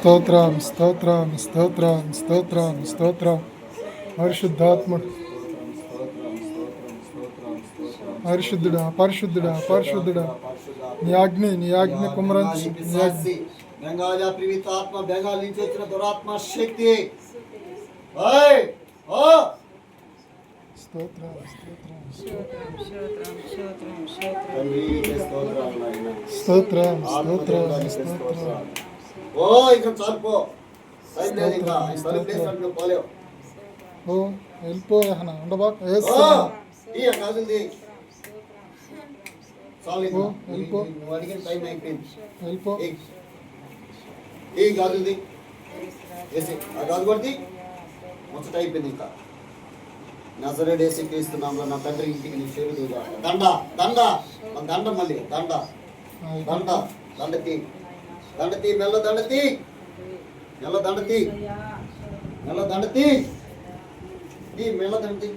స్తోత్రం స్తోత్రం స్తోత్రం స్తోత్రం స్తోత్రం పరిశుద్ధాత్ముడు పరిశుద్ధుడా పరిశుద్ధుడా పరిశుద్ధుడా నీ అగ్ని కుమరంచు నీ అగ్ని బెంగాలీ ప్రీవితాత్మ బెంగాల్ నుంచి వచ్చిన దురాత్మ శక్తి స్తోత్రం స్తోత్రం స్తోత్రం స్తోత్రం ఓ ఇక చాలుపో పోలేవు ఓ వెళ్ళిపోయాన ఉండబాక ఈ కాదుంది చాలు వెళ్ళిపో నువ్వు అడిగిన టైం అయిపోయింది వెళ్ళిపో ఏ గాజుది వేసి ఆ గాజు కొట్టి ముచ్చట అయిపోయింది ఇంకా నజరేయుడు యేసు క్రీస్తునామములో నా తండ్రి ఇంటికి నీ చేరుదుగా దండ దండ మన దండ మళ్ళీ దండ దండ దండతి దండతి మెల్ల దండతి మెల్ల దండతి మెల్ల దండతి ఈ మెల్ల దండతి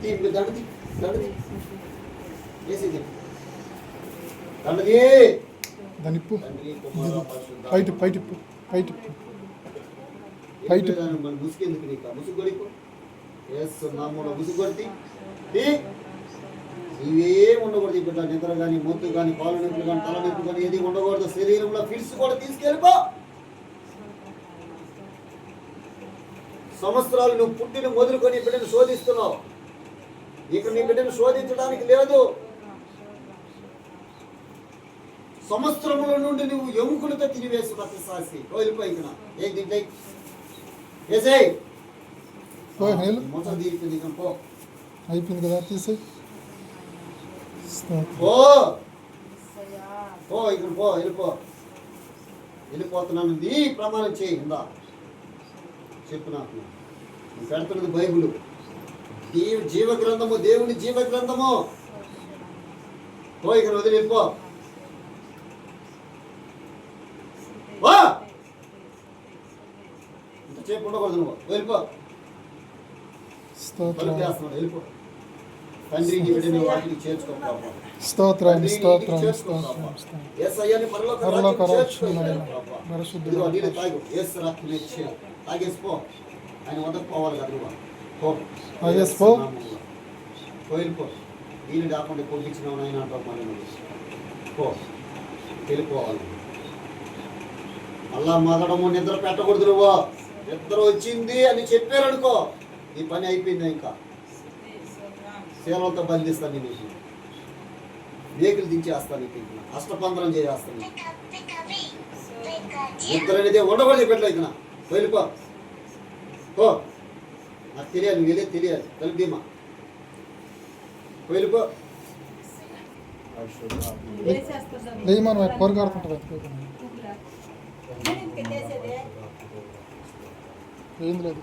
తీ దండతి దండతి వేసి దండతి దానిప్పు పైటి పైటిప్పు పైటిప్పు పైటి ముసుకెందుకు నీకు ముసుగొడిపు వేస్తున్నాము ముసుగొడితే ఇవేం ఉండకూడదు బిడ్డ నిద్ర కానీ మొద్దు కానీ కాలు నొప్పులు కానీ తల నొప్పి కానీ ఏది ఉండకూడదు శరీరంలో ఫిట్స్ కూడా తీసుకెళ్ళిపో సంవత్సరాలు నువ్వు పుట్టిన మొదలుకొని బిడ్డను శోధిస్తున్నావు ఇక నీ బిడ్డను శోధించడానికి లేదు సంవత్సరముల నుండి నువ్వు ఎముకలతో తినివేసి ప్రతిసారి వెళ్ళిపోయిన ఏ దీంట్లో వేసే తీరిపోయింది పో అయిపోయింది కదా తీసే పో పో ఇక్కడ పో వెళ్ళిపో వెళ్ళిపోతున్నాను ఈ ప్రమాణం చేయి ఇందా చెప్పు నాకు నువ్వు పెడుతున్నది బైబుల్ జీవ గ్రంథము దేవుని జీవ గ్రంథము పో ఇక్కడ వదిలి వెళ్ళిపో ఇంతసేపు ఉండకూడదు నువ్వు వెళ్ళిపో వెళ్ళిపో తండ్రి నీ బిడ్డని వాటికి చేర్చుకోకపో స్తోత్రం స్తోత్రం స్తోత్రం యేసయ్యని పరలోక రాజ్యంలో నీళ్ళు తాగు యేసు రక్తమే చేయి తాగేసిపో ఆయన వద్దకు పోవాలి కదా నువ్వు పో తాగేసిపో వెళ్ళిపో నీళ్ళు కాకుండా పొగిచ్చినావు ఆయన అంటావు మళ్ళీ పో వెళ్ళిపోవాలి మళ్ళా మదడము నిద్ర పెట్టకూడదు నువ్వు నిద్ర వచ్చింది అని చెప్పారనుకో ఈ పని అయిపోయింది ఇంకా సేవలతో బంధిస్తాను నీకు మేకులు దించేస్తాను నీకు అష్టపందరం చేసేస్తాను నిద్ర అనేది ఉండకూడదు పెట్టలే ఇక వెళ్ళిపో పో నాకు తెలియాలి నువ్వు వెళ్ళేది తెలియాలి తలుపుదీమా వెళ్ళిపో మనం కోరికాడుతుంటుంది ఏం లేదు